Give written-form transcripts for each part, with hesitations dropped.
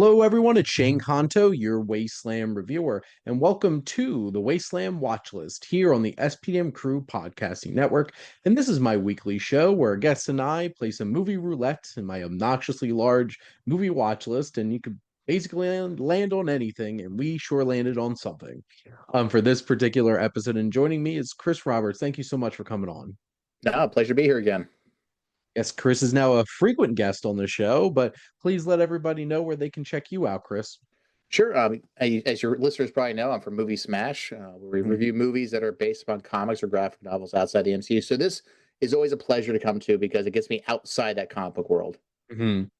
Hello, everyone. It's Shane Conto, your Wasteland reviewer, and welcome to the Wasteland Watchlist here on the SPM Crew Podcasting Network. And this is my weekly show where guests and I play some movie roulette in my obnoxiously large movie watch list, and you could basically land on anything, and we sure landed on something. For this particular episode, and joining me is Chris Roberts. Thank you so much for coming on. No, pleasure to be here again. Yes, Chris is now a frequent guest on the show, but please let everybody know where they can check you out, Chris. Sure. As your listeners probably know, I'm from Movie Smash, where we Mhm. review movies that are based upon comics or graphic novels outside the MCU. So this is always a pleasure to come to because it gets me outside that comic book world. Mhm.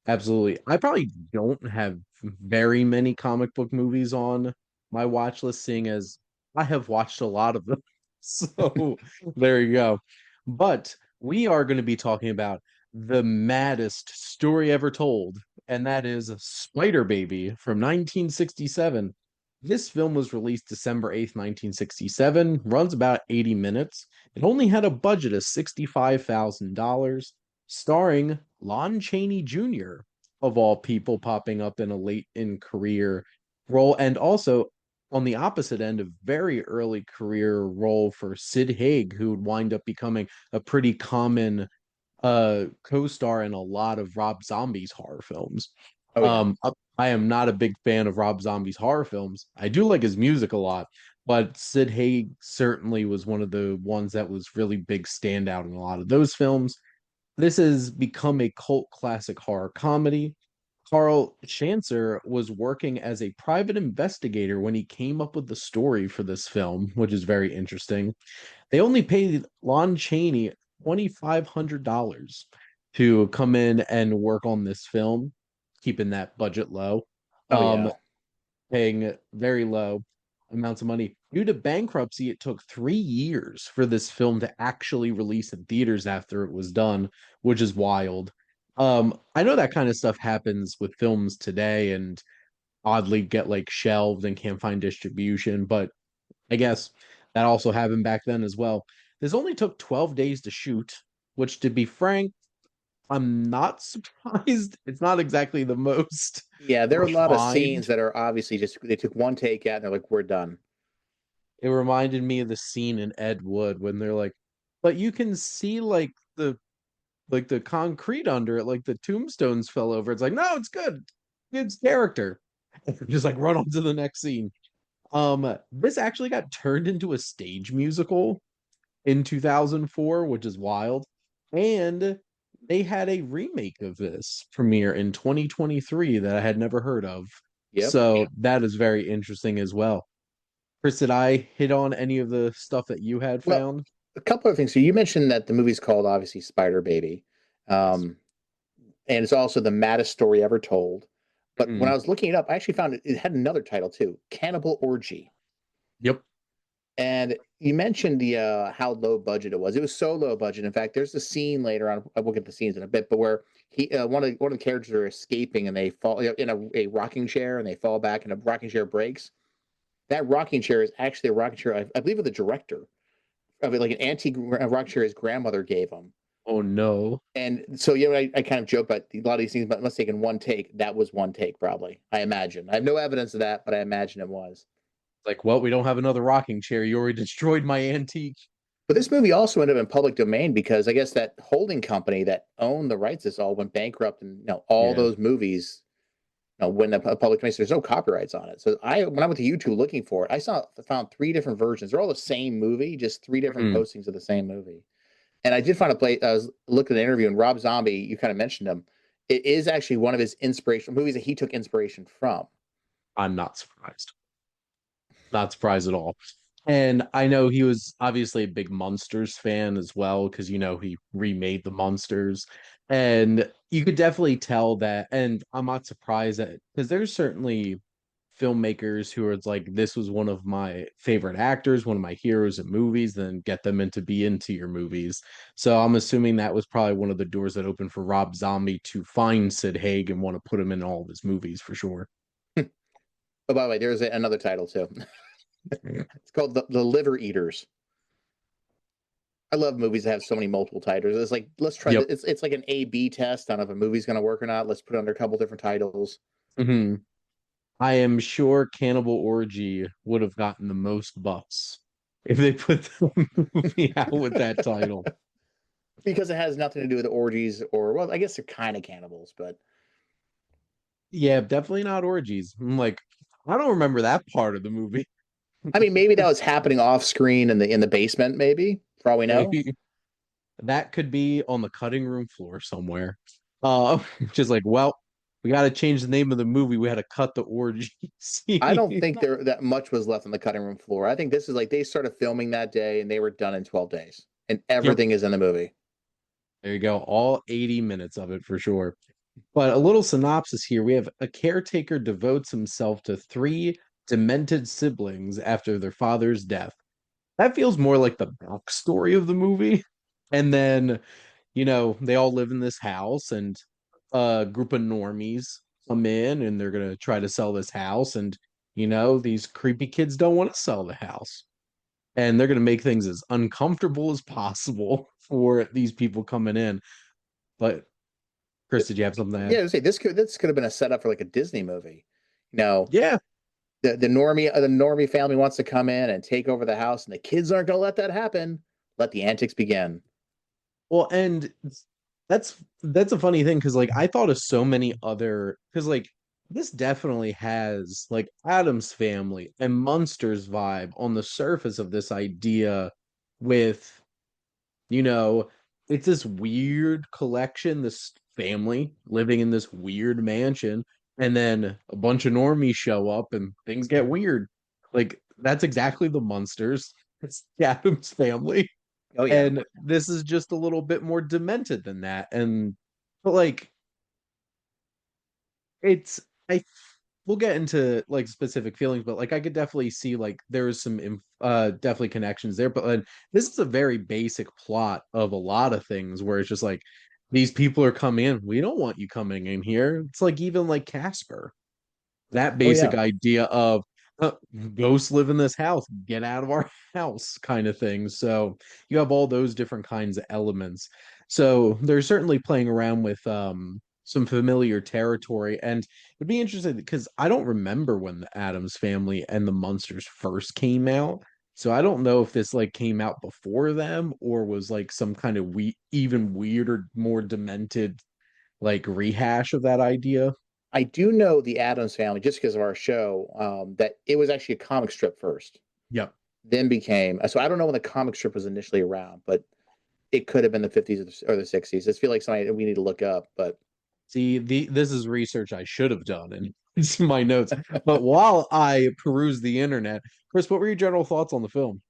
Absolutely. I probably don't have very many comic book movies on my watch list, seeing as I have watched a lot of them. So there you go. But we are going to be talking about the maddest story ever told, and that is Spider Baby from 1967. This film was released December 8th, 1967, runs about 80 minutes. It only had a budget of $65,000, starring Lon Chaney Jr., of all people, popping up in a late in career role, and also on the opposite end, a very early career role for Sid Haig, who would wind up becoming a pretty common co-star in a lot of Rob Zombie's horror films. Oh yeah. I am not a big fan of Rob Zombie's horror films. I do like his music a lot, but Sid Haig certainly was one of the ones that was really big standout in a lot of those films. This has become a cult classic horror comedy. Carl Chancer was working as a private investigator when he came up with the story for this film, which is very interesting. They only paid Lon Chaney $2,500 to come in and work on this film, keeping that budget low. Oh Um, yeah. Paying very low amounts of money. Due to bankruptcy, it took 3 years for this film to actually release in theaters after it was done, which is wild. I know that kind of stuff happens with films today and oddly get like shelved and can't find distribution, but I guess that also happened back then as well. This only took 12 days to shoot, which to be frank, I'm not surprised. It's not exactly the most Yeah, there are a lot of refined. scenes that are obviously just they took one take out and they're like, we're done. It reminded me of the scene in Ed Wood when they're like, but you can see like the concrete under it, like the tombstones fell over. It's like, no, it's good. It's character. Just like run on to the next scene. This actually got turned into a stage musical in 2004, which is wild. And they had a remake of this premiere in 2023 that I had never heard of. Yep. So that is very interesting as well. Chris, did I hit on any of the stuff that you had Well, found? a couple of things. So you mentioned that the movie's called obviously Spider Baby. Yes. Um, and it's also the maddest story ever told. But when I Mm, was looking it up, I actually found it had another title too, Cannibal Orgy. yep. And you mentioned the how low budget it was. It was so low budget. In fact, there's a scene later on. I will get the scenes in a bit, but where he one of the characters are escaping and they fall in a rocking chair and they fall back and a rocking chair breaks. That rocking chair is actually a rocking chair, I believe, of the director of it, like an antique rocking chair his grandmother gave him. Oh no. And so, you know, I kind of joke about a lot of these things, but must take in one take. That was one take, probably. I imagine. I have no evidence of that, but I imagine it was. Like, well, we don't have another rocking chair. You already destroyed my antique. But this movie also ended up in public domain because I guess that holding company that owned the rights to this all went bankrupt, and all Yeah. those movies, when the public domain, so there's no copyrights on it. So when I went to YouTube looking for it, found three different versions. They're all the same movie, just three different Mm, postings of the same movie. And I did find a place. I was looking at an interview, and Rob Zombie, you kind of mentioned him. It is actually one of his inspirational movies that he took inspiration from. I'm not surprised. Not surprised at all. And I know he was obviously a big Monsters fan as well, because he remade the Monsters. And you could definitely tell that, and I'm not surprised that because there's certainly filmmakers who are like, this was one of my favorite actors, one of my heroes in movies, then get them into be into your movies. So I'm assuming that was probably one of the doors that opened for Rob Zombie to find Sid Haig and want to put him in all of his movies for sure. Oh, by the way, there's another title too. It's called the Liver Eaters. I love movies that have so many multiple titles. It's like let's try Yep. that. It's like an A/B test on if a movie's going to work or not. Let's put it under a couple different titles. Mhm. I am sure Cannibal Orgy would have gotten the most bucks if they put the movie out with that title. Because it has nothing to do with orgies or, well, I guess they're kind of cannibals, but Yeah, definitely not orgies. I'm like, I don't remember that part of the movie. I mean, maybe that was happening off screen in the basement, maybe for all we know. Maybe that could be on the cutting room floor somewhere. Just like, well, we got to change the name of the movie. We had to cut the orgy I don't scene. think there that much was left on the cutting room floor. I think this is like they started filming that day and they were done in 12 days, and Yep, everything is in the movie. there you go. All 80 minutes of it for sure. But a little synopsis here. We have a caretaker devotes himself to three demented siblings after their father's death. That feels more like the backstory of the movie. And then, they all live in this house, and a group of normies come in and they're gonna try to sell this house. And, these creepy kids don't want to sell the house. And they're gonna make things as uncomfortable as possible for these people coming in. But Chris, did you have something to add? Yeah, I say this could have been a setup for like a Disney movie. You know, Yeah. the normie family wants to come in and take over the house, and the kids aren't going to let that happen. Let the antics begin. Well, and that's a funny thing because like I thought of so many other because like this definitely has like Adam's Family and Munsters vibe on the surface of this idea with you know it's this weird collection, this family living in this weird mansion, and then a bunch of normies show up and things get weird. Like that's exactly the Munsters. It's the Adams Family, Oh yeah. and this is just a little bit more demented than that. And but like it's I we'll get into like specific feelings, but like I could definitely see like there is some definitely connections there. But this is a very basic plot of a lot of things where it's just like these people are coming in. We don't want you coming in here. It's like even like Casper, that Oh basic yeah. idea of uh, ghosts live in this house, get out of our house kind of thing. So you have all those different kinds of elements. So they're certainly playing around with some familiar territory, and it'd be interesting because I don't remember when the Addams Family and the Munsters first came out. So I don't know if this like came out before them or was like some kind of even weirder, more demented like rehash of that idea. I do know the Adams Family just because of our show. That it was actually a comic strip first, Yep. then became. So I don't know when the comic strip was initially around, but it could have been the 50s or the 60s. I feel like something we need to look up, but See, this is research I should have done, and it's in my notes. But while I peruse the internet, Chris, what were your general thoughts on the film?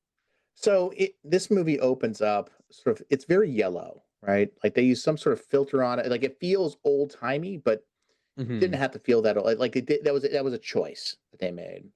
so this movie opens up sort of it's very yellow, right? Like they use some sort of filter on it. Like it feels old timey, but didn't Hmm. have to feel that old. Like it did, that was a choice that they made.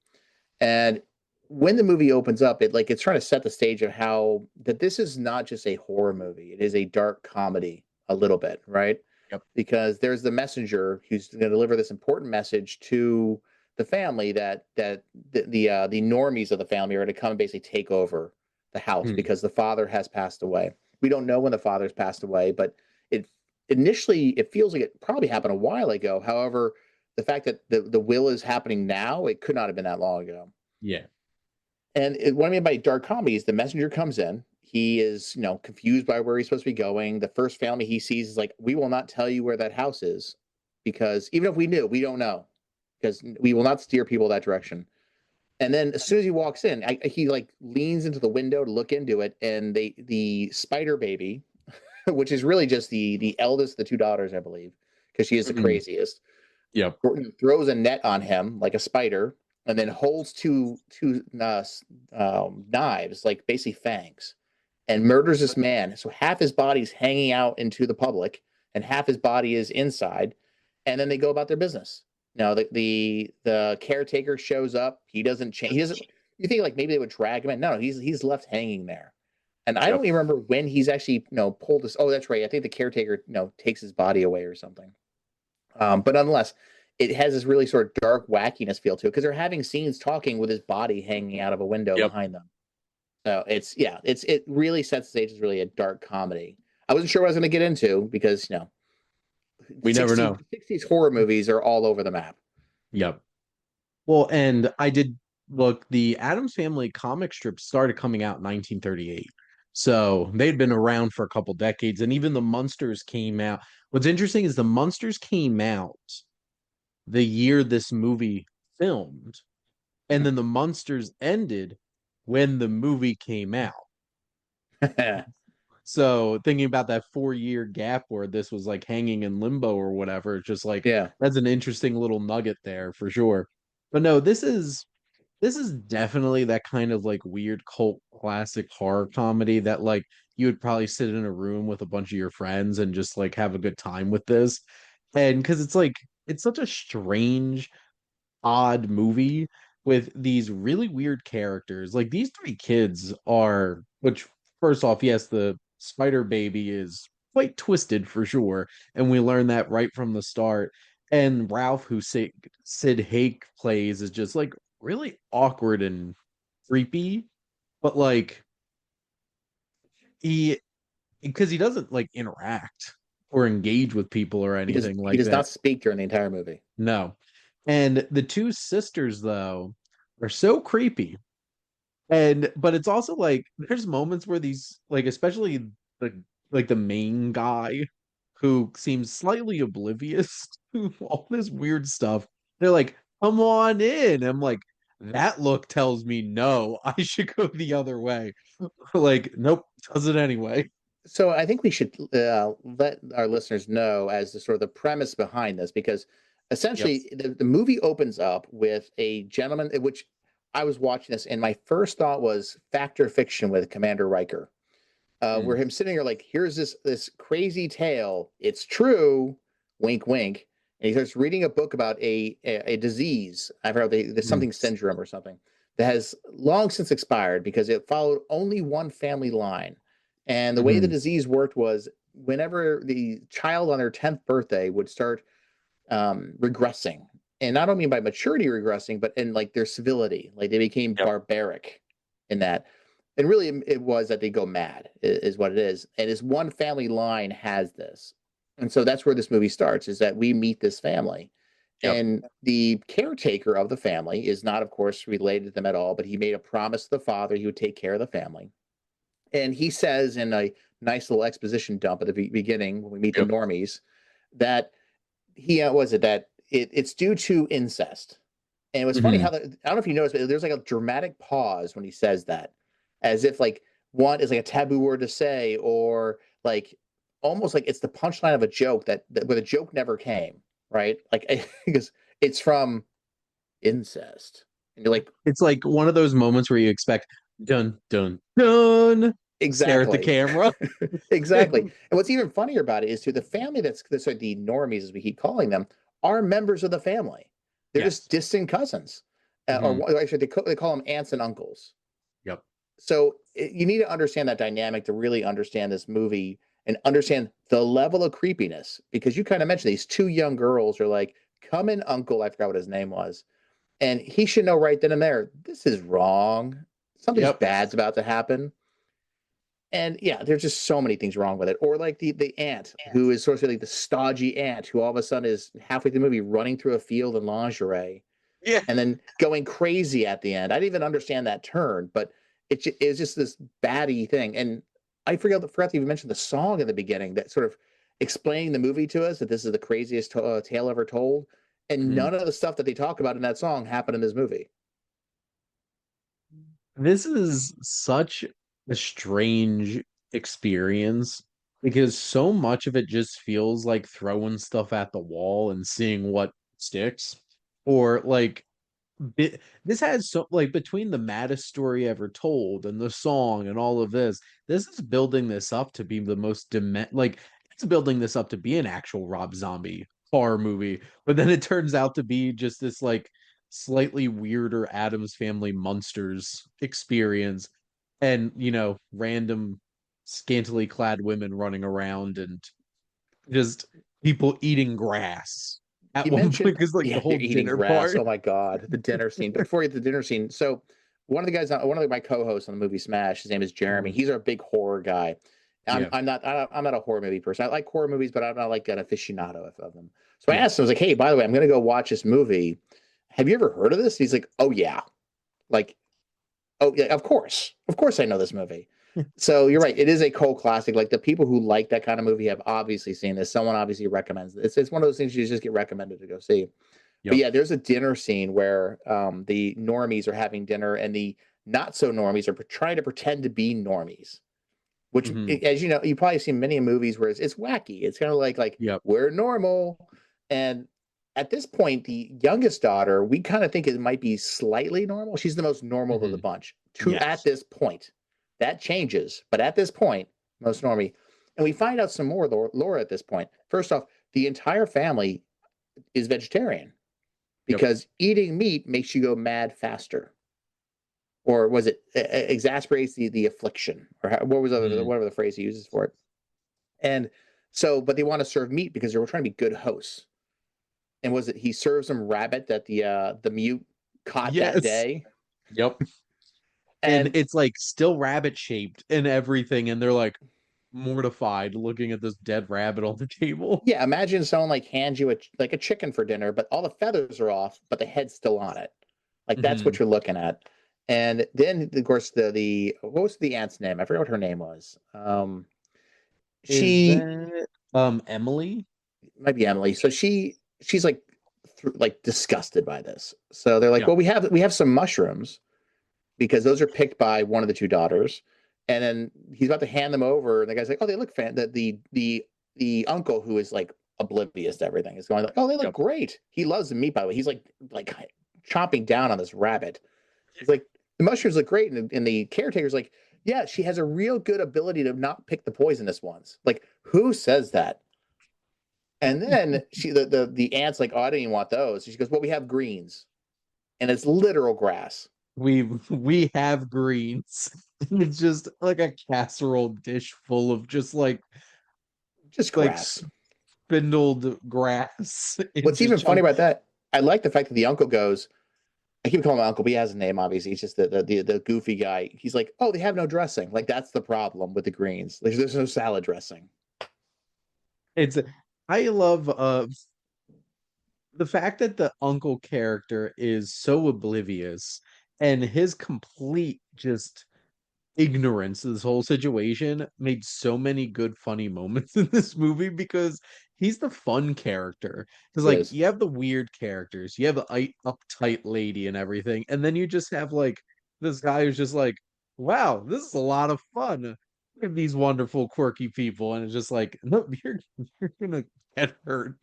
And when the movie opens up, it's trying to set the stage of how that this is not just a horror movie. It is a dark comedy a little bit, right? Yep. Because there's the messenger who's going to deliver this important message to the family that the normies of the family are going to come and basically take over the house Hmm. because the father has passed away. We don't know when the father's passed away, but it initially it feels like it probably happened a while ago. However, the fact that the will is happening now, it could not have been that long ago. Yeah. What I mean by dark comedy is the messenger comes in. He is, confused by where he's supposed to be going. The first family he sees is like, we will not tell you where that house is because even if we knew, we don't know because we will not steer people that direction. And then as soon as he walks in, he like leans into the window to look into it, and the spider baby, which is really just the eldest of the two daughters, I believe, because she is the Hmm. craziest, Yep. throws a net on him like a spider, and then holds two knives, like basically fangs, and murders this man. So half his body's hanging out into the public, and half his body is inside. And then they go about their business. Now the caretaker shows up. He doesn't change. He doesn't. You think like maybe they would drag him in? No, he's left hanging there. And I don't Yep. even remember when he's actually pulled this. Oh, that's right. I think the caretaker takes his body away or something. But nonetheless, it has this really sort of dark wackiness feel to it because they're having scenes talking with his body hanging out of a window Yep. behind them. So it really sets the stage as really a dark comedy. I wasn't sure what I was going to get into because We never know. 60s horror movies are all over the map. Yep. Well, and I did look, the Addams Family comic strips started coming out in 1938. So they'd been around for a couple decades, and even the Munsters came out. What's interesting is the Munsters came out the year this movie filmed, and then the Munsters ended when the movie came out. So thinking about that 4 year gap where this was like hanging in limbo or whatever, it's just like Yeah. that's an interesting little nugget there for sure. But no, this is definitely that kind of like weird cult classic horror comedy that like you would probably sit in a room with a bunch of your friends and just like have a good time with this. And because it's like it's such a strange odd movie with these really weird characters. Like these three kids are, which first off, yes, the spider baby is quite twisted for sure, and we learn that right from the start. And Ralph, who Sid Haig plays, is just like really awkward and creepy, but like he because he doesn't like interact or engage with people or anything He like does that. not speak during the entire movie. No. And the two sisters though are so creepy. And but it's also like there's moments where these like especially the like the main guy who seems slightly oblivious to all this weird stuff. They're like, "Come on in." I'm like, that look tells me no, I should go the other way. Like, nope, does it anyway. So I think we should let our listeners know as the sort of the premise behind this, because Yep. essentially the movie opens up with a gentleman, which I was watching this, and my first thought was Fact or Fiction with Commander Riker, where Mm, him sitting there like, here's this crazy tale. It's true, wink, wink. And he starts reading a book about a disease. I've heard there's mm, something syndrome or something that has long since expired because it followed only one family line. And the way the mhm. disease worked was whenever the child on their 10th birthday would start regressing, and I don't mean by maturity regressing, but in like their civility, like they became Yep. barbaric in that. And really, it was that they go mad, is what it is. And this one family line has this. And so that's where this movie starts, is that we meet this family. Yep. And the caretaker of the family is not, of course, related to them at all, but he made a promise to the father he would take care of the family. And he says in a nice little exposition dump at the beginning when we meet the Yep. normies that he was it that it's due to incest. And it was funny Mhm. how I don't know if you noticed, but there's like a dramatic pause when he says that, as if like one is like a taboo word to say, or like almost like it's the punchline of a joke that where the joke never came, right? Like because it's from incest, and you're like, It's like one of those moments where you expect dun dun dun, stare at the exactly, camera. exactly. And what's even funnier about it is to the family that's like the normies, as we keep calling them, are members of the family. They're just Yes. distant cousins, Hmm. or actually they call them aunts and uncles. Yep. So you need to understand that dynamic to really understand this movie and understand the level of creepiness, because you kind of mentioned these two young girls are like, come in, uncle. I forgot what his name was. And he should know right then and there, this is wrong. Something's Yep. bad's about to happen. And yeah, there's just so many things wrong with it. Or like the aunt who is sort of like the stodgy aunt who all of a sudden is halfway through the movie running through a field in lingerie Yeah. and then going crazy at the end. I didn't even understand that turn, but it was just this baddie thing. And I forgot to even mention the song in the beginning that sort of explaining the movie to us, that this is the craziest tale ever told. And Mhm. none of the stuff that they talk about in that song happened in this movie. This is such a strange experience because so much of it just feels like throwing stuff at the wall and seeing what sticks. Or like this has so like between the maddest story ever told and the song and all of this is building this up to be the most like it's building this up to be an actual Rob Zombie horror movie, but then it turns out to be just this like slightly weirder Adams Family monsters experience, and random scantily clad women running around and just people eating grass at You one point mentioned, because like the yeah, whole they're eating dinner grass. part. Oh my God, the dinner scene. But before we get to the dinner scene, so one of my co-hosts on the movie Smash, his name is Jeremy. Mhm. He's our big horror guy. Yeah. I'm not a horror movie person. I like horror movies, but I'm not like an aficionado of them. So I Yeah. asked him, I was like, hey, by the way, I'm gonna go watch this movie. Have you ever heard of this? He's like, oh yeah. Like, oh yeah, of course I know this movie. So you're right, it is a cult classic. Like the people who like that kind of movie have obviously seen this. Someone obviously recommends it. It's one of those things you just get recommended to go see. But Yep. yeah, there's a dinner scene where the normies are having dinner and the not so normies are trying to pretend to be normies. Which, Hmm. as you know, you probably seen many movies where it's wacky. It's kind of like Yep. we're normal, and at this point, the youngest daughter, we kind of think it might be slightly normal. She's the most normal of the Hmm. bunch. To at Yes. this point, that changes, but at this point, most normie, and we find out some more lore at this point. First off, the entire family is vegetarian Yep. because eating meat makes you go mad faster, or was it exasperates the affliction, or what was Hmm. whatever the phrase he uses for it. And so, but they want to serve meat because they were trying to be good hosts. And was it he serves them rabbit that the mute caught that Yes. day? Yep. And And it's like still rabbit shaped and everything, and they're like mortified looking at this dead rabbit on the table. yeah, imagine someone like hands you a chicken for dinner, but all the feathers are off, but the head's still on it. Like that's Hmm. what you're looking at. And then of course the what was the aunt's name? I forgot what her name was. Is She that Emily? might be Emily. So she's like like disgusted by this. So they're like, Yeah. well, we have some mushrooms because those are picked by one of the two daughters. And then he's about to hand them over, and the guy's like, "Oh, they look fan." The uncle who is like oblivious to everything is going like, "Oh, they look Yep. great." He loves the meat, by the way. He's like chomping down on this rabbit. He's like, "The mushrooms look great," and the caretaker's like, "Yeah, she has a real good ability to not pick the poisonous ones." Like, who says that? And then the aunt's like, "Oh, I didn't even want those." She goes, "Well, we have greens, and it's literal grass, We have greens. It's just like a casserole dish full of just just like grass." spindled grass. It's What's just even funny chunk. about that, I like the fact that the uncle goes, I keep calling him uncle, but he has a name, obviously. He's just the goofy guy. He's like, oh, they have no dressing. Like, that's the problem with the greens. There's no salad dressing. It's I love the fact that the uncle character is so oblivious and his complete just ignorance of this whole situation made so many good funny moments in this movie because he's the fun character. Because He like is. you have the weird characters, you have the uptight lady and everything, and then you just have like this guy who's just like, wow, this is a lot of fun. Look at these wonderful quirky people, and it's just like, no, you're gonna get hurt.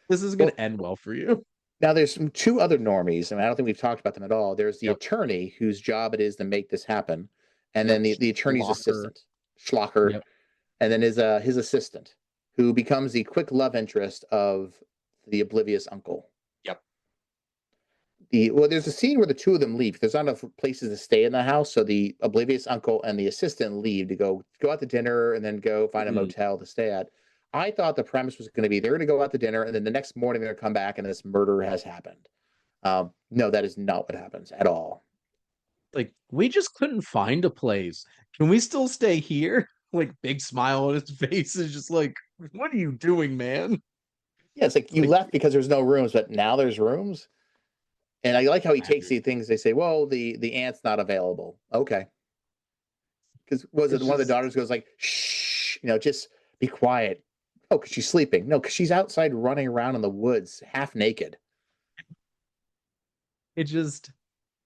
This is gonna Well, end well for you. now there's some two other normies, and I don't think we've talked about them at all. There's the Yep. attorney whose job it is to make this happen, and then Yep. the attorney's Locker. assistant, Schlocker, Yep. and then his assistant, who becomes the quick love interest of the oblivious uncle. Yep. There's a scene where the two of them leave. There's not enough places to stay in the house, so the oblivious uncle and the assistant leave to go out to dinner and then go find a Mhm. motel to stay at. I thought the premise was going to be they're going to go out to dinner and then the next morning they're going to come back and this murder has happened. No, that is not what happens at all. Like, we just couldn't find a place. Can we still stay here? Like, big smile on his face is just like, what are you doing, man? Yeah, it's like you Like, left because there's no rooms, but now there's rooms. And I like how he takes tragic. these things. They say, "Well, the aunt's not available." Okay, because was it It's one of the just, daughters goes like, "Shh, just be quiet." Oh, because she's sleeping. No, because she's outside running around in the woods, half naked. it just,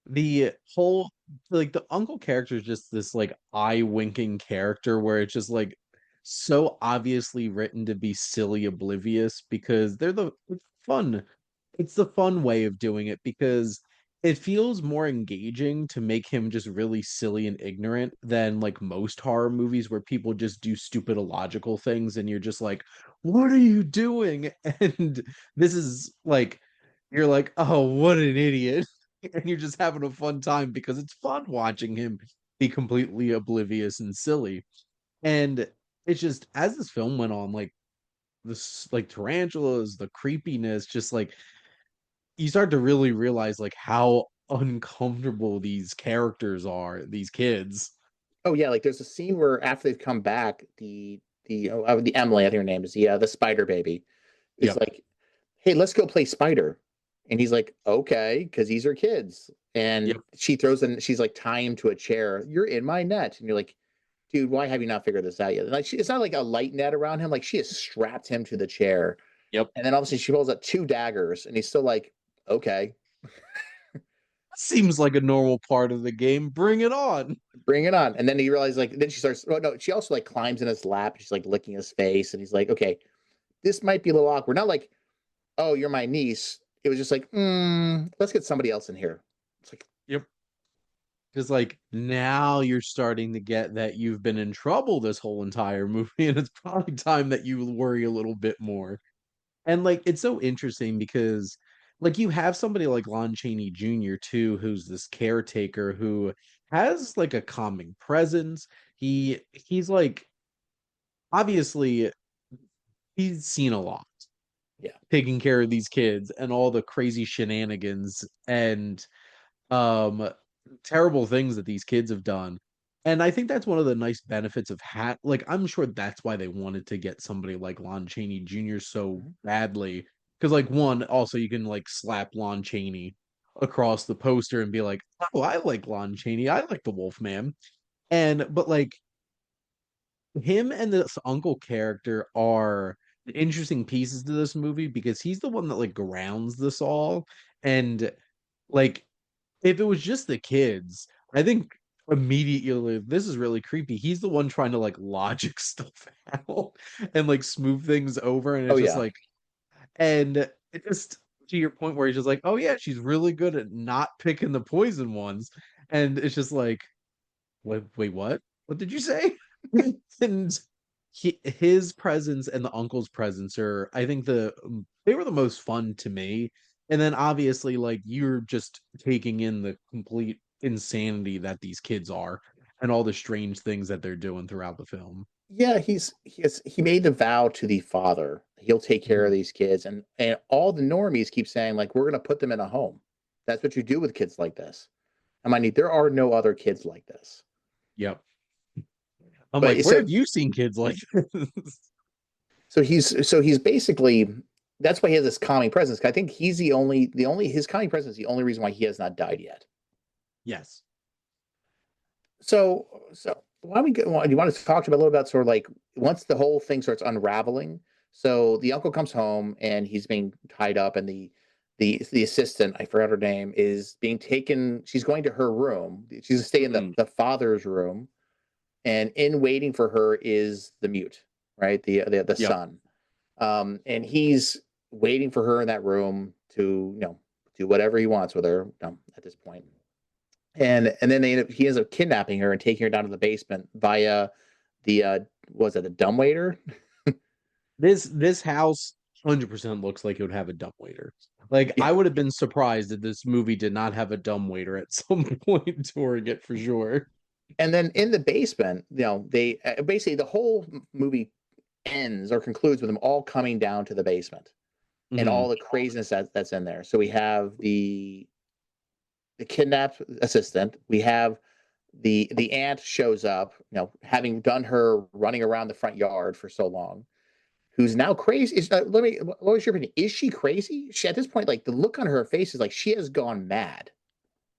the whole, like, the uncle character is just this, like, eye winking character where it's just, like, so obviously written to be silly oblivious because it's fun. It's the fun way of doing it because it feels more engaging to make him just really silly and ignorant than like most horror movies where people just do stupid illogical things and you're just like, what are you doing? And this is like, you're like, oh, what an idiot. And you're just having a fun time because it's fun watching him be completely oblivious and silly. And it's just as this film went on, like this like tarantulas, the creepiness, just like you start to really realize like how uncomfortable these characters are, these kids. Oh yeah, like there's a scene where after they've come back, the Emily, I think her name is the spider baby, is Yep. like, "Hey, let's go play spider," and he's like, "Okay," because these are kids, and Yep. she throws in, she's like tying him to a chair. "You're in my net," and you're like, "Dude, why have you not figured this out yet?" Like, it's not like a light net around him; like she has strapped him to the chair, Yep. and then obviously she pulls out two daggers, and he's still like, "Okay, Seems like a normal part of the game. Bring it on. bring it on." And then he realizes, like, then she starts. Oh no, she also like climbs in his lap. She's like licking his face, and he's like, "Okay, this might be a little awkward." Not like, "Oh, you're my niece." It was just like, let's get somebody else in here. It's like, Yep. Because like now you're starting to get that you've been in trouble this whole entire movie, and it's probably time that you worry a little bit more. And like it's so interesting because like you have somebody like Lon Chaney Jr. too, who's this caretaker who has like a calming presence. He's like obviously he's seen a lot yeah. taking care of these kids and all the crazy shenanigans and um terrible things that these kids have done. And I think that's one of the nice benefits of like I'm sure that's why they wanted to get somebody like Lon Chaney Jr. so Mhm. badly. Because like one, also you can like slap Lon Chaney across the poster and be like, oh, I like Lon Chaney. I like the Wolfman. And but like him and this uncle character are interesting pieces to this movie because he's the one that like grounds this all. And like if it was just the kids, I think immediately this is really creepy. He's the one trying to like logic stuff out and like smooth things over, and Oh it's just yeah. like, and it just to your point where he's just like, oh yeah, she's really good at not picking the poison ones, and it's just like, wait, what? What did you say? And his presence and the uncle's presence are, I think, they were the most fun to me. And then obviously, like you're just taking in the complete insanity that these kids are and all the strange things that they're doing throughout the film. Yeah, he made the vow to the father. He'll take care of Mhm. these kids, and all the normies keep saying, like, we're gonna put them in a home. That's what you do with kids like this. I mean, there are no other kids like this. Yep. I'm like, But where so have you seen kids like this? he's basically, that's why he has this calming presence. I think he's the only his calming presence is the only reason why he has not died yet. Yes. So why don't we get? Do you want to talk about a little about sort of like once the whole thing starts unraveling? So the uncle comes home and he's being tied up, and the assistant, I forgot her name, is being taken. She's going to her room. She's going to stay in the Mhm. the father's room, and in waiting for her is the mute, right? The Yep. son, and he's waiting for her in that room to do whatever he wants with her. At this point, and then he ends up kidnapping her and taking her down to the basement via the was it a dumbwaiter? This house 100% looks like it would have a dumbwaiter. Like Yeah. I would have been surprised if this movie did not have a dumbwaiter at some point during it for sure. And then in the basement, they basically the whole movie ends or concludes with them all coming down to the basement and all Mhm. the craziness that's in there. So we have the kidnapped assistant. We have the aunt shows up, having done her running around the front yard for so long, who's now crazy. What was your opinion? Is she crazy? She, at this point, like the look on her face is like she has gone mad.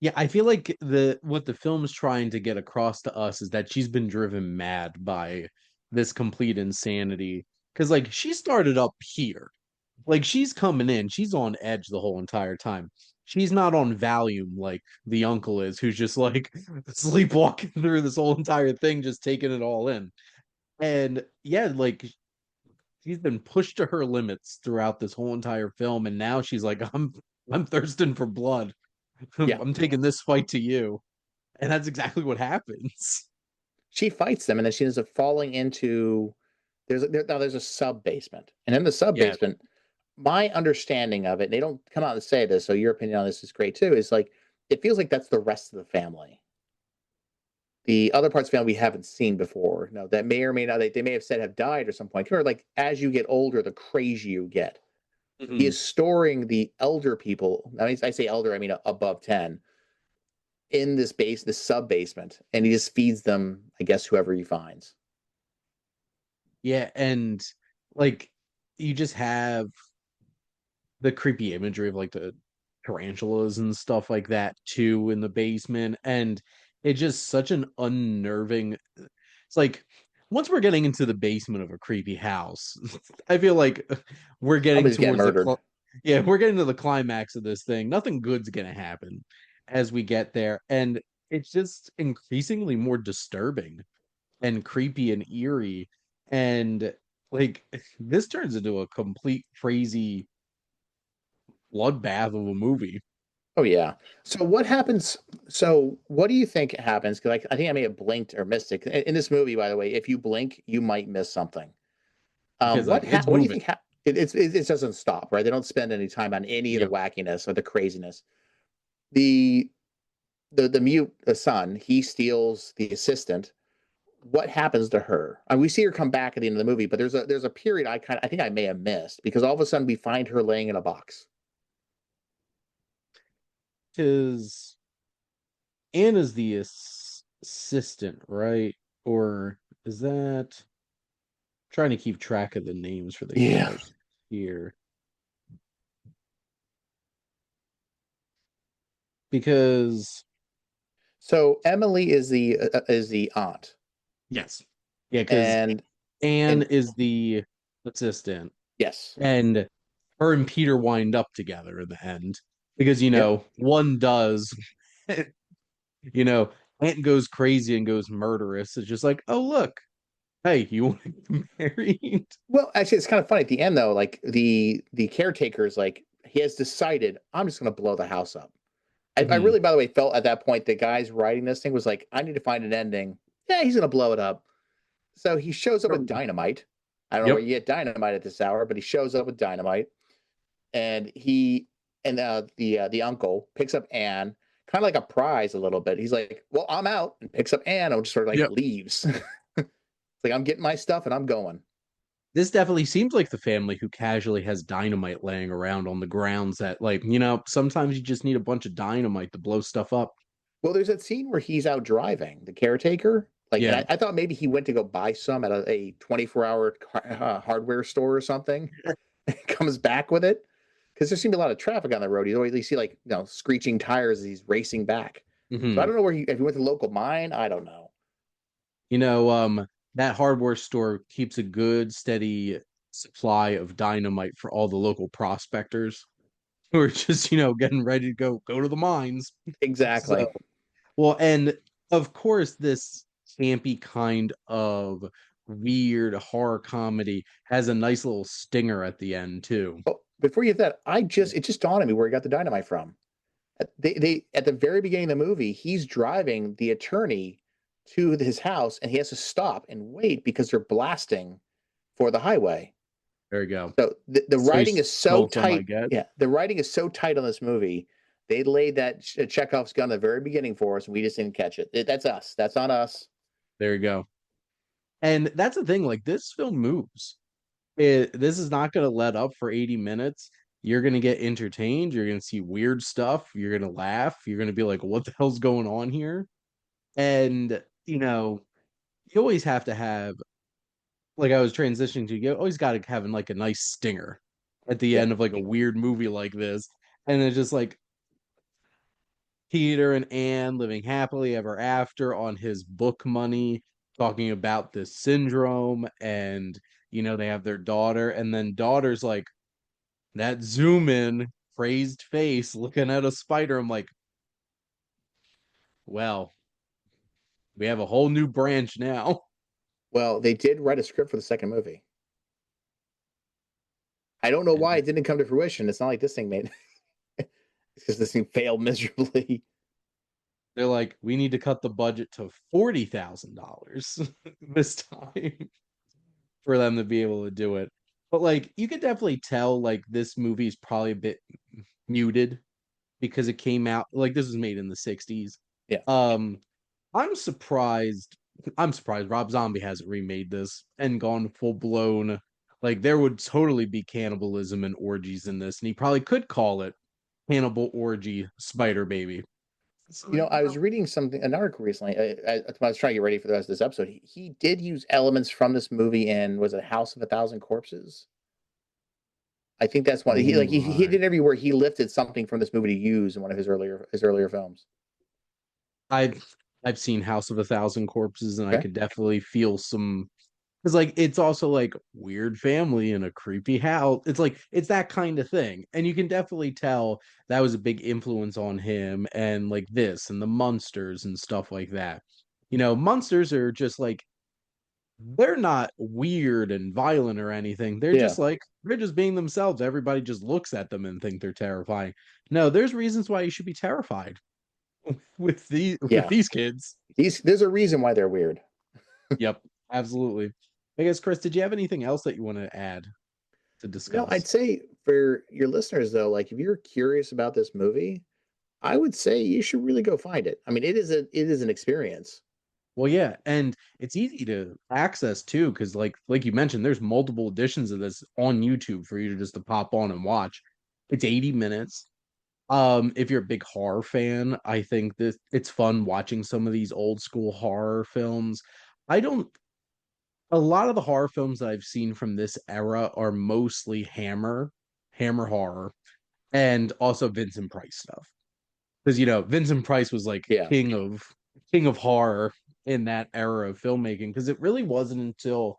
Yeah, I feel like the what the film's trying to get across to us is that she's been driven mad by this complete insanity. Because like she started up here. Like she's coming in, she's on edge the whole entire time. She's not on Valium like the uncle is, who's just like sleepwalking through this whole entire thing, just taking it all in. And yeah, like she's been pushed to her limits throughout this whole entire film, and now she's like, I'm thirsting for blood. Yeah, I'm taking this fight to you. And that's exactly what happens. she fights them, and then she ends up falling into now there's a sub basement, and in the sub Yeah. basement, my understanding of it, they don't come out and say this, so your opinion on this is great too. Is like it feels like that's the rest of the family. The other parts of the family we haven't seen before. No, that may or may not they may have said have died at some point. Or like as you get older, the crazier you get. So he Mhm. is storing the elder people. I mean, I say elder, I mean above 10, in this sub basement, and he just feeds them, I guess, whoever he finds. Yeah, and like you just have the creepy imagery of like the tarantulas and stuff like that too in the basement, and it's just such an unnerving. It's like once we're getting into the basement of a creepy house, I feel like we're getting Somebody's getting towards the murdered. yeah, we're getting to the climax of this thing. Nothing good's gonna happen as we get there, and it's just increasingly more disturbing and creepy and eerie, and like this turns into a complete crazy bloodbath of a movie. Oh yeah. So what happens? So what do you think happens? Because I think I may have blinked or missed it. In this movie, by the way, if you blink, you might miss something. Because like it's What do you moving. think? It doesn't stop, right? They don't spend any time on any of the Yeah. wackiness or the craziness. The the mute the son, he steals the assistant. What happens to her? And we see her come back at the end of the movie, but there's a period I think I may have missed because all of a sudden we find her laying in a box. Because Anna's the assistant, right? Or is that trying to keep track of the names for the Yeah. characters here? Because So Emily is the aunt, yes. Yeah, because and Anne and is the assistant, yes, and her and Peter wind up together in the end. Because yep. one does, you know, Aunt goes crazy and goes murderous. It's just like, oh look, hey, you want to get married? Well, actually, it's kind of funny at the end though. Like the caretaker is like he has decided I'm just going to blow the house up. I Hmm. really, by the way, felt at that point the guys writing this thing was like, I need to find an ending. Yeah, he's going to blow it up. So he shows up with dynamite. I don't know where Yep. you get dynamite at this hour, but he shows up with dynamite, and he and the uncle picks up Anne, kind of like a prize a little bit. He's like, "Well, I'm out," and picks up Anne and just sort of like Yep. leaves. It's like I'm getting my stuff and I'm going. This definitely seems like the family who casually has dynamite laying around on the grounds that, like, sometimes you just need a bunch of dynamite to blow stuff up. Well, there's that scene where he's out driving, the caretaker. Like, and Yeah. I thought maybe he went to go buy some at a 24-hour hardware store or something. And comes back with it because there seemed a lot of traffic on the road. You always see like screeching tires as he's racing back. So I Hmm. don't know where if he went to the local mine. I don't know. You know, that hardware store keeps a good, steady supply of dynamite for all the local prospectors who are just, getting ready to go to the mines. So, Exactly. well, and of course, this campy kind of weird horror comedy has a nice little stinger at the end too. Oh, before you get that, it just dawned on me where he got the dynamite from. They at the very beginning of the movie, he's driving the attorney to his house, and he has to stop and wait because they're blasting for the highway. There you go. So the So he writing is so stole some, I tight. guess. Yeah, the writing is so tight on this movie. They laid that Chekhov's gun at the very beginning for us, and we just didn't catch it. That's us. That's on us. There you go. And that's the thing, like this film moves. This is not going to let up for 80 minutes. You're going to get entertained. You're going to see weird stuff. You're going to laugh. You're going to be like, what the hell's going on here? And, you always have to have, like I was transitioning to, you always got to have like a nice stinger at the Yeah. end of like a weird movie like this. And it's just like Peter and Anne living happily ever after on his book money, talking about this syndrome. And, they have their daughter. And then daughter's like, that zoom in, crazed face looking at a spider. I'm like, well, we have a whole new branch now. Well, they did write a script for the second movie. I don't know why And it didn't come to fruition. It's not like this thing made. It's because this thing failed miserably. they're like, we need to cut the budget to $40,000 this time for them to be able to do it. But like, you could definitely tell like this movie is probably a bit muted because it came out like this was made in the 60s. Yeah. Um, I'm surprised. I'm surprised Rob Zombie hasn't remade this and gone full blown. Like there would totally be cannibalism and orgies in this, and he probably could call it Cannibal Orgy Spider Baby. So, You know, I was reading something, an article recently. When I was trying to get ready for the rest of this episode. He did use elements from this movie in, was it House of a Thousand Corpses? I think that's one. oh He my. did everywhere. He lifted something from this movie to use in one of his earlier films. I've seen House of a Thousand Corpses, and I Okay. could definitely feel some, because like it's also like weird family in a creepy house. It's like it's that kind of thing. And you can definitely tell that was a big influence on him, and like this and the Munsters and stuff like that. Munsters are just like, they're not weird and violent or anything. They're Yeah. just like, they're just being themselves. Everybody just looks at them and think they're terrifying. No, there's reasons why you should be terrified with Yeah. these kids. There's a reason why they're weird. Yep, absolutely. I guess, Chris, did you have anything else that you want to add to No, discuss? I'd say for your listeners though, like if you're curious about this movie, I would say you should really go find it. I mean, it is an experience. Well, yeah, and it's easy to access too, because like you mentioned, there's multiple editions of this on YouTube for you to just to pop on and watch. It's 80 minutes. If you're a big horror fan, I think this it's fun watching some of these old school horror films. I don't A lot of the horror films that I've seen from this era are mostly Hammer horror, and also Vincent Price stuff. Because Vincent Price was like Yeah. king of horror in that era of filmmaking. Because it really wasn't until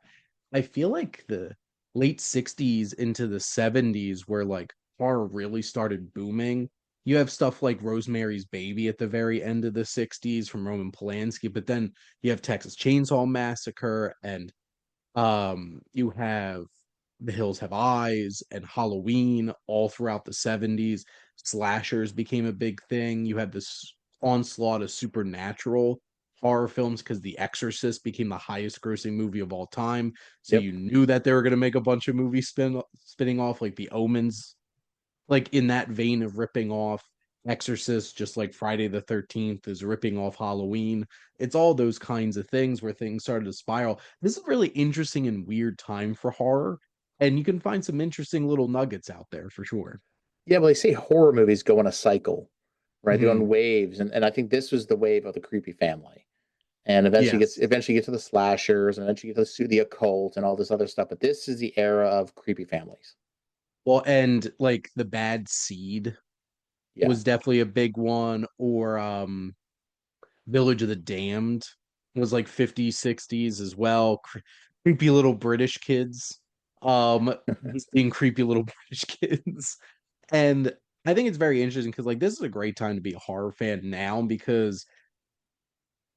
I feel like the late 60s into the 70s where like horror really started booming. You have stuff like Rosemary's Baby at the very end of the 60s from Roman Polanski, but then you have Texas Chainsaw Massacre, and you have The Hills Have Eyes and Halloween all throughout the 70s. Slashers became a big thing. You had this onslaught of supernatural horror films because The Exorcist became the highest grossing movie of all time. So Yep. you knew that they were going to make a bunch of movies spinning off, like The Omens, like in that vein of ripping off Exorcist, just like Friday the 13th is ripping off Halloween. It's all those kinds of things where things started to spiral. This is a really interesting and weird time for horror, and you can find some interesting little nuggets out there for sure. Yeah, well, they say horror movies go in a cycle, right? They go Hmm. in waves, and I think this was the wave of the creepy family, and Yes. eventually get to the slashers, and eventually get to the occult and all this other stuff. But this is the era of creepy families. Well, and like The Bad Seed Yeah, was definitely a big one, or Village of the Damned was like 50s, 60s as well. Creepy little British kids. Just being creepy little British kids. And I think it's very interesting because like this is a great time to be a horror fan now because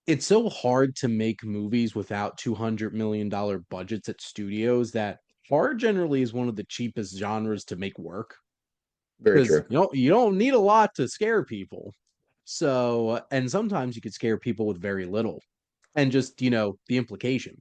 it's so hard to make movies without $200 million budgets at studios that horror generally is one of the cheapest genres to make work very because true. you don't need a lot to scare people. So, and sometimes you could scare people with very little and just, the implication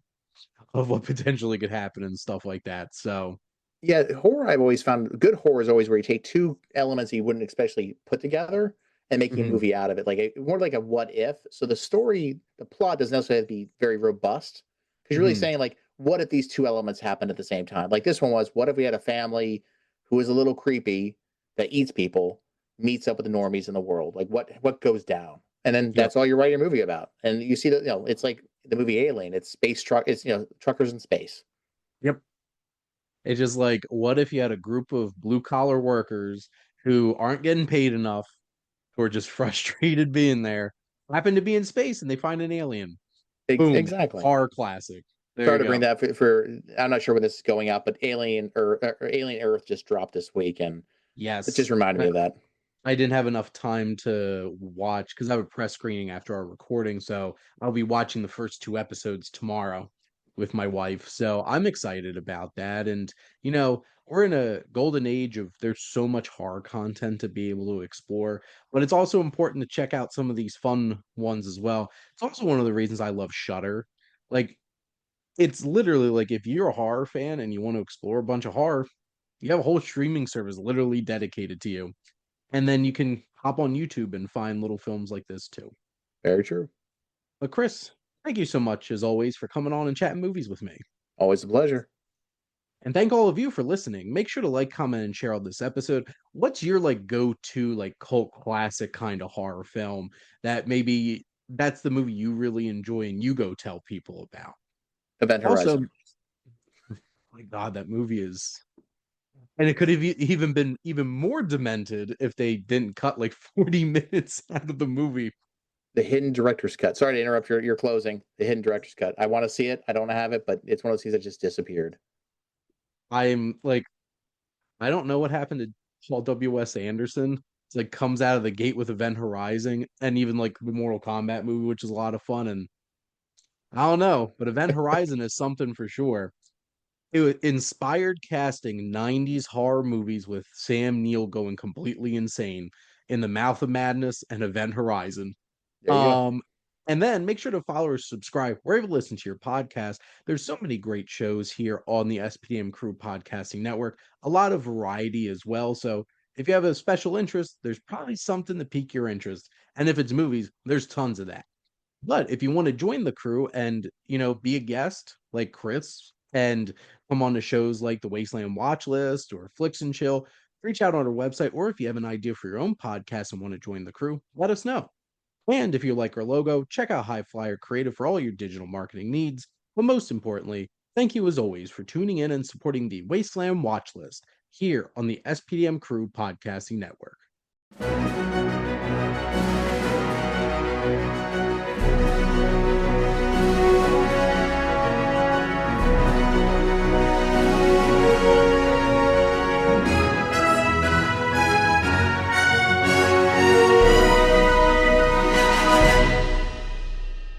of what potentially could happen and stuff like that. So, Yeah, horror I've always found good horror is always where you take two elements you wouldn't especially put together and make a mhm, movie out of it. More like a what if. So the story, the plot doesn't necessarily have to be very robust because you're really mhm, saying like, what if these two elements happened at the same time? Like this one was, what if we had a family who is a little creepy that eats people, meets up with the normies in the world? Like what goes down? And then yep, that's all you're writing a movie about. And you see that, it's like the movie Alien. It's space truck. It's truckers in space. yep. It's just like, what if you had a group of blue collar workers who aren't getting paid enough, who are just frustrated being there, happen to be in space and they find an alien? Boom, Exactly. horror classic. There Sorry you to bring go. that for I'm not sure when this is going out, but Alien Earth just dropped this week, and it just Yes. reminded me of that. I didn't have enough time to watch because I have a press screening after our recording. So I'll be watching the first two episodes tomorrow with my wife. So I'm excited about that. And, we're in a golden age of there's so much horror content to be able to explore, but it's also important to check out some of these fun ones as well. It's also one of the reasons I love Shudder. Like, it's literally like if you're a horror fan and you want to explore a bunch of horror, you have a whole streaming service literally dedicated to you, and then you can hop on YouTube and find little films like this too. Very true. But Chris, thank you so much as always for coming on and chatting movies with me. Always a pleasure. And thank all of you for listening. Make sure to like, comment, and share on this episode. What's your like go-to like cult classic kind of horror film that maybe that's the movie you really enjoy and you go tell people about? Event Also, Horizon. my God, that movie is, and it could have even been even more demented if they didn't cut like 40 minutes out of the movie. The hidden director's cut. Sorry to interrupt your closing. The hidden director's cut. I want to see it. I don't have it, but it's one of those things that just disappeared. I'm like, I don't know what happened to Paul W.S. Anderson. It's like comes out of the gate with Event Horizon and even like the Mortal Kombat movie, which is a lot of fun. And I don't know, but Event Horizon is something for sure. Inspired casting 90s horror movies with Sam Neill going completely insane in The Mouth of Madness and Event Horizon. There you go. Um, and then make sure to follow or subscribe wherever you listen to your podcast. There's so many great shows here on the SPDM Crew Podcasting Network, a lot of variety as well. So if you have a special interest, there's probably something to pique your interest. And if it's movies, there's tons of that. But if you want to join the crew and, be a guest like Chris and come on to shows like the Wasteland Watchlist or Flicks and Chill, reach out on our website. Or if you have an idea for your own podcast and want to join the crew, let us know. And if you like our logo, check out HiFlyer Creative for all your digital marketing needs. But most importantly, thank you as always for tuning in and supporting the Wasteland Watchlist here on the SPDM Crew Podcasting Network.